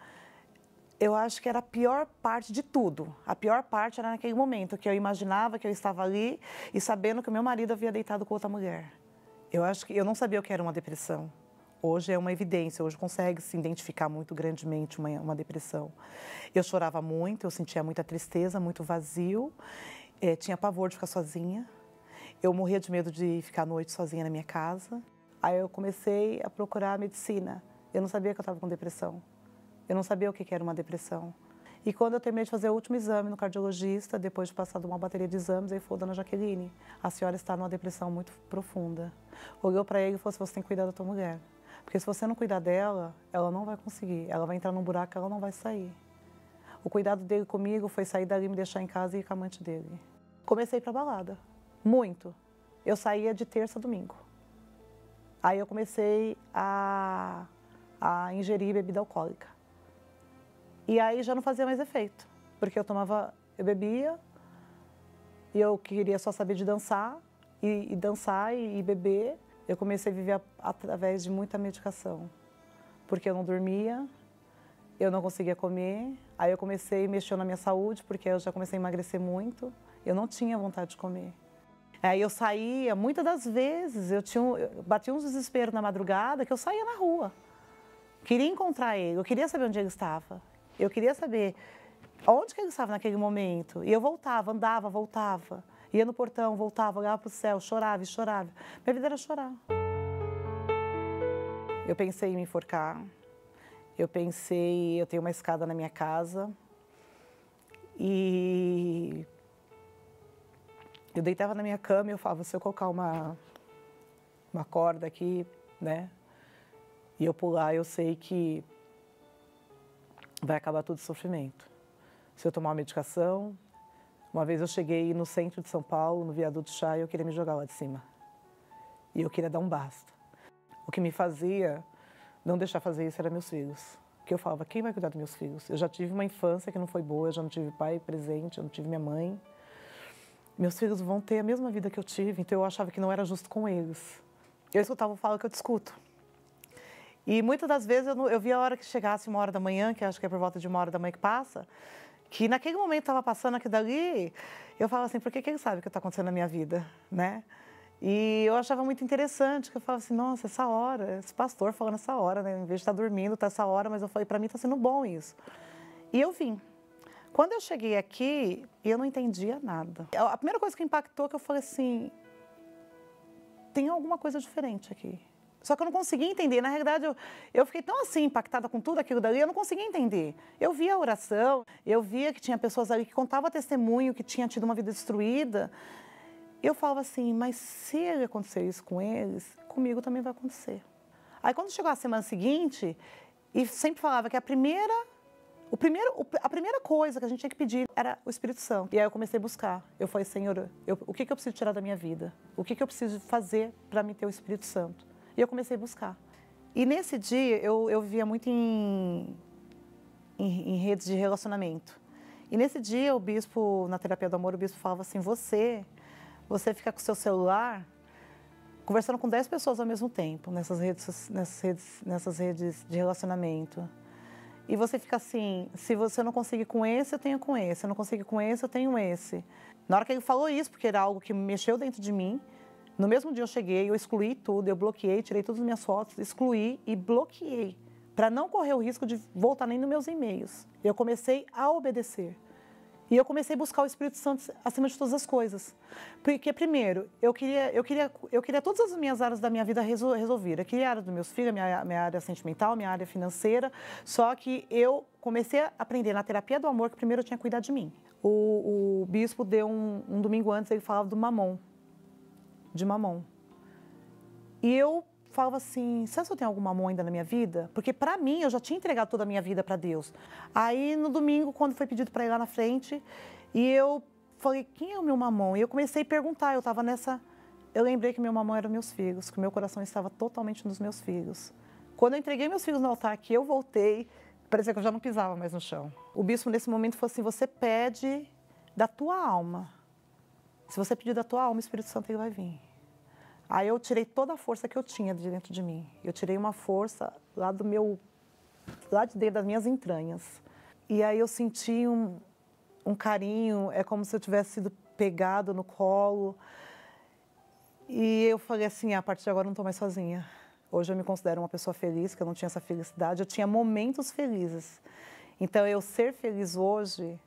eu acho que era a pior parte de tudo. A pior parte era naquele momento que eu imaginava que eu estava ali e sabendo que o meu marido havia deitado com outra mulher. Eu acho que eu não sabia o que era uma depressão. Hoje é uma evidência, hoje consegue se identificar muito grandemente uma depressão. Eu chorava muito, eu sentia muita tristeza, muito vazio, tinha pavor de ficar sozinha. Eu morria de medo de ficar à noite sozinha na minha casa. Aí eu comecei a procurar a medicina. Eu não sabia que eu estava com depressão. Eu não sabia o que era uma depressão. E quando eu terminei de fazer o último exame no cardiologista, depois de passar de uma bateria de exames, ele falou: dona Jaqueline, a senhora está numa depressão muito profunda. Olhou para ele e falou: você tem que cuidar da tua mulher. Porque se você não cuidar dela, ela não vai conseguir. Ela vai entrar num buraco e ela não vai sair. O cuidado dele comigo foi sair dali, me deixar em casa e ir com a amante dele. Comecei para balada. Muito. Eu saía de terça a domingo. Aí eu comecei a ingerir bebida alcoólica. E aí já não fazia mais efeito. Porque eu bebia, e eu queria só saber de dançar, e beber. Eu comecei a viver através de muita medicação, porque eu não dormia, eu não conseguia comer. Aí eu comecei a mexer na minha saúde, porque eu já comecei a emagrecer muito. Eu não tinha vontade de comer. Aí eu saía, muitas das vezes, eu batia uns desesperos na madrugada, que eu saía na rua. Queria encontrar ele, eu queria saber onde ele estava. Eu queria saber onde que ele estava naquele momento. E eu voltava, andava, voltava. Ia no portão, voltava, olhava para o céu, chorava e chorava. Minha vida era chorar. Eu pensei em me enforcar. Eu tenho uma escada na minha casa. E eu deitava na minha cama e eu falava: se eu colocar uma corda aqui, né? E eu pular, eu sei que vai acabar todo o sofrimento. Se eu tomar uma medicação... Uma vez eu cheguei no centro de São Paulo, no Viaduto Chá, e eu queria me jogar lá de cima. E eu queria dar um basta. O que me fazia não deixar fazer isso eram meus filhos. Porque eu falava: quem vai cuidar dos meus filhos? Eu já tive uma infância que não foi boa, eu já não tive pai presente, eu não tive minha mãe. Meus filhos vão ter a mesma vida que eu tive, então eu achava que não era justo com eles. Eu escutava o falo que eu discuto. E muitas das vezes eu via a hora que chegasse 1h da manhã, que acho que é por volta de 1h da manhã que passa, que naquele momento estava passando aqui dali, eu falava assim: por que ele sabe o que está acontecendo na minha vida, né? E eu achava muito interessante, que eu falava assim: nossa, essa hora, esse pastor falando essa hora, né? Em vez de estar dormindo, está essa hora, mas eu falei: para mim está sendo bom isso. E eu vim. Quando eu cheguei aqui, eu não entendia nada. A primeira coisa que impactou, que eu falei assim, tem alguma coisa diferente aqui. Só que eu não conseguia entender. Na realidade, eu fiquei tão assim, impactada com tudo aquilo dali, eu não conseguia entender. Eu via a oração, eu via que tinha pessoas ali que contavam testemunho, que tinham tido uma vida destruída. Eu falava assim, mas se acontecer isso com eles, comigo também vai acontecer. Aí quando chegou a semana seguinte, e sempre falava que a primeira coisa que a gente tinha que pedir era o Espírito Santo. E aí eu comecei a buscar. Eu falei, Senhor, o que eu preciso tirar da minha vida? O que eu preciso fazer para me ter o Espírito Santo? E eu comecei a buscar. E nesse dia, eu vivia muito em redes de relacionamento. E nesse dia, o bispo, na terapia do amor, o bispo falava assim, você fica com o seu celular conversando com 10 pessoas ao mesmo tempo, nessas redes de relacionamento. E você fica assim, se você não conseguir com esse, eu tenho com esse. Se eu não conseguir com esse, eu tenho esse. Na hora que ele falou isso, porque era algo que mexeu dentro de mim, no mesmo dia eu cheguei, eu excluí tudo, eu bloqueei, tirei todas as minhas fotos, excluí e bloqueei, para não correr o risco de voltar nem nos meus e-mails. Eu comecei a obedecer. E eu comecei a buscar o Espírito Santo acima de todas as coisas. Porque, primeiro, eu queria todas as minhas áreas da minha vida resolver. Eu queria a área dos meus filhos, minha área sentimental, minha área financeira. Só que eu comecei a aprender na terapia do amor que primeiro eu tinha que cuidar de mim. O bispo deu um domingo antes, ele falava do mamon. De mamon. E eu falava assim, será que eu tenho algum mamon ainda na minha vida? Porque para mim, eu já tinha entregado toda a minha vida para Deus. Aí no domingo, quando foi pedido para ir lá na frente, e eu falei, quem é o meu mamon? E eu comecei a perguntar, eu lembrei que meu mamon eram meus filhos, que o meu coração estava totalmente nos meus filhos. Quando eu entreguei meus filhos no altar, que eu voltei, parecia que eu já não pisava mais no chão. O bispo nesse momento falou assim, você pede da tua alma. Se você pedir da tua alma, o Espírito Santo ele vai vir. Aí eu tirei toda a força que eu tinha de dentro de mim. Eu tirei uma força lá de dentro das minhas entranhas. E aí eu senti um carinho, é como se eu tivesse sido pegado no colo. E eu falei assim, a partir de agora eu não estou mais sozinha. Hoje eu me considero uma pessoa feliz, que eu não tinha essa felicidade. Eu tinha momentos felizes. Então, eu ser feliz hoje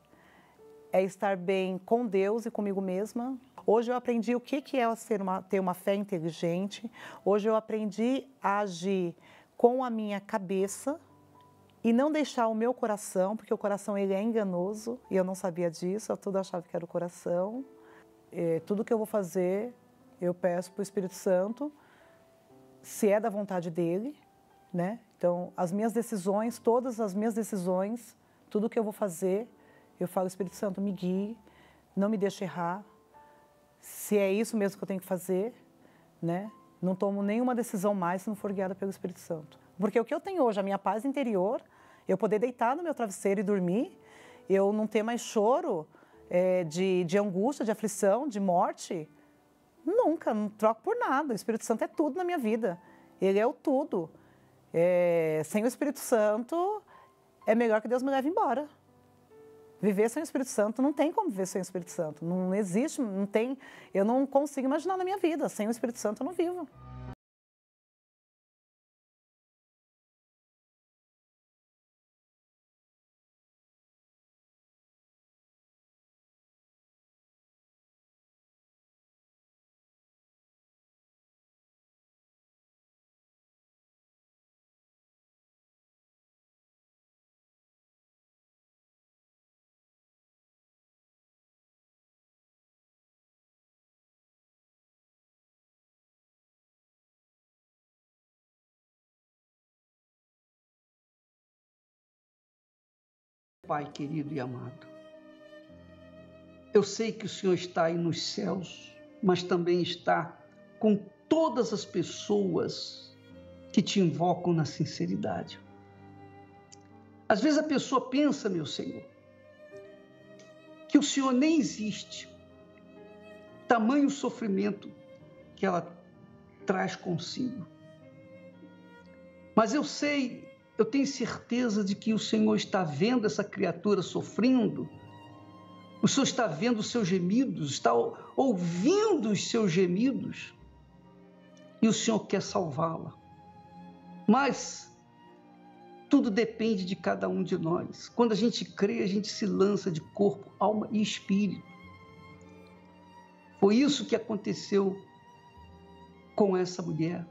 é estar bem com Deus e comigo mesma. Hoje eu aprendi o que é ter uma fé inteligente. Hoje eu aprendi a agir com a minha cabeça e não deixar o meu coração, porque o coração ele é enganoso e eu não sabia disso, eu tudo achava que era o coração. Tudo que eu vou fazer, eu peço para o Espírito Santo, se é da vontade dele, né? Então, as minhas decisões, todas as minhas decisões, tudo que eu vou fazer, eu falo, Espírito Santo, me guie, não me deixe errar. Se é isso mesmo que eu tenho que fazer, né? Não tomo nenhuma decisão mais se não for guiada pelo Espírito Santo. Porque o que eu tenho hoje, a minha paz interior, eu poder deitar no meu travesseiro e dormir, eu não ter mais choro de angústia, de aflição, de morte, nunca, não troco por nada. O Espírito Santo é tudo na minha vida. Ele é o tudo. Sem o Espírito Santo, é melhor que Deus me leve embora. Viver sem o Espírito Santo, não tem como viver sem o Espírito Santo. Não existe, não tem. Eu não consigo imaginar na minha vida. Sem o Espírito Santo, eu não vivo. Pai querido e amado, eu sei que o Senhor está aí nos céus, mas também está com todas as pessoas que te invocam na sinceridade. Às vezes a pessoa pensa, meu Senhor, que o Senhor nem existe, tamanho sofrimento que ela traz consigo. Mas eu tenho certeza de que o Senhor está vendo essa criatura sofrendo, o Senhor está vendo os seus gemidos, está ouvindo os seus gemidos, e o Senhor quer salvá-la. Mas Tudo depende de cada um de nós. Quando a gente crê, a gente se lança de corpo, alma e espírito. Foi isso que aconteceu com essa mulher.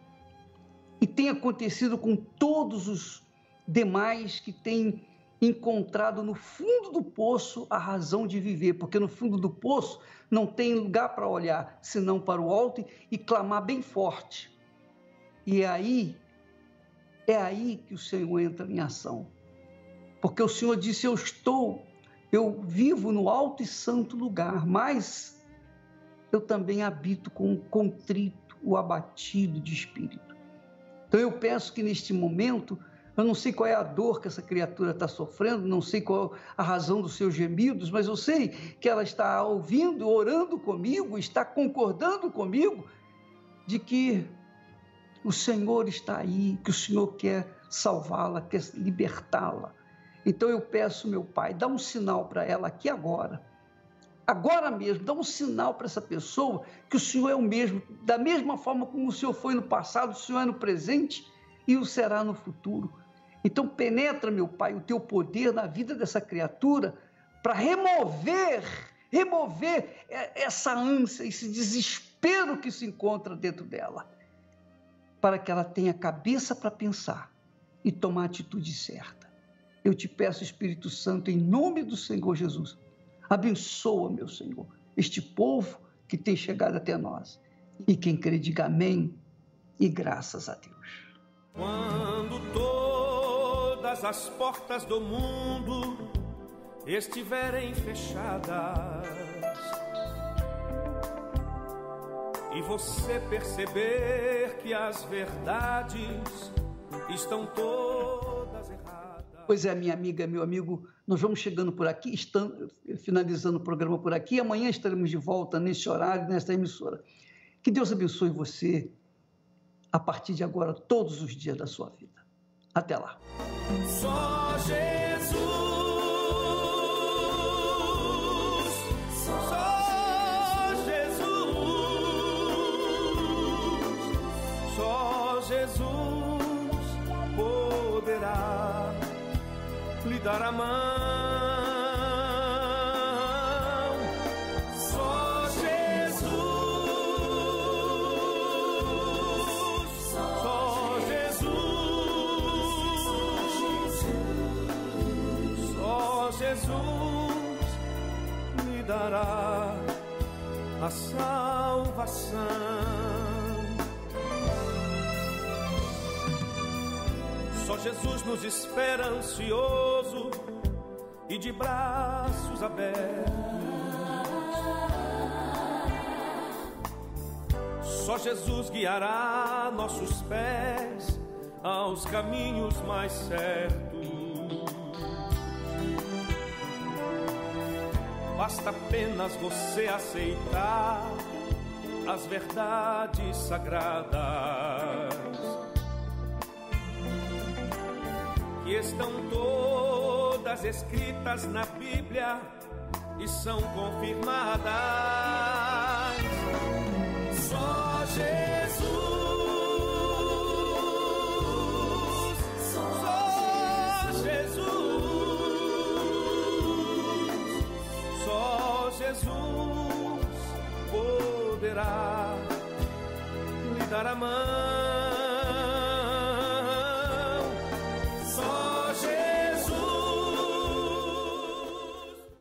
E tem acontecido com todos os demais que têm encontrado no fundo do poço a razão de viver, porque no fundo do poço não tem lugar para olhar, senão para o alto e clamar bem forte. E é aí que o Senhor entra em ação. Porque o Senhor disse, eu vivo no alto e santo lugar, mas eu também habito com o contrito, o abatido de espírito. Então eu peço que neste momento, eu não sei qual é a dor que essa criatura está sofrendo, não sei qual a razão dos seus gemidos, mas eu sei que ela está ouvindo, orando comigo, está concordando comigo de que o Senhor está aí, que o Senhor quer salvá-la, quer libertá-la. Então eu peço, meu Pai, dá um sinal para ela aqui agora mesmo, dá um sinal para essa pessoa que o Senhor é o mesmo, da mesma forma como o Senhor foi no passado, o Senhor é no presente e o será no futuro. Então penetra, meu Pai, o teu poder na vida dessa criatura para remover essa ânsia, esse desespero que se encontra dentro dela, para que ela tenha cabeça para pensar e tomar a atitude certa. Eu te peço, Espírito Santo, em nome do Senhor Jesus, abençoa, meu Senhor, este povo que tem chegado até nós. E quem crê, diga amém e graças a Deus. Quando todas as portas do mundo estiverem fechadas e você perceber que as verdades estão todas erradas. Pois é, minha amiga, meu amigo, nós vamos chegando por aqui, finalizando o programa por aqui. Amanhã estaremos de volta nesse horário, nesta emissora. Que Deus abençoe você a partir de agora, todos os dias da sua vida. Até lá. Só Jesus, só Jesus, só Jesus poderá lhe dar a mão. Só Jesus, só Jesus, só Jesus lhe dará a salvação. Só Jesus nos espera ansioso e de braços abertos. Só Jesus guiará nossos pés aos caminhos mais certos. Basta apenas você aceitar as verdades sagradas que estão todas escritas na Bíblia e são confirmadas. Só Jesus, só Jesus, só Jesus poderá lhe dar a mão.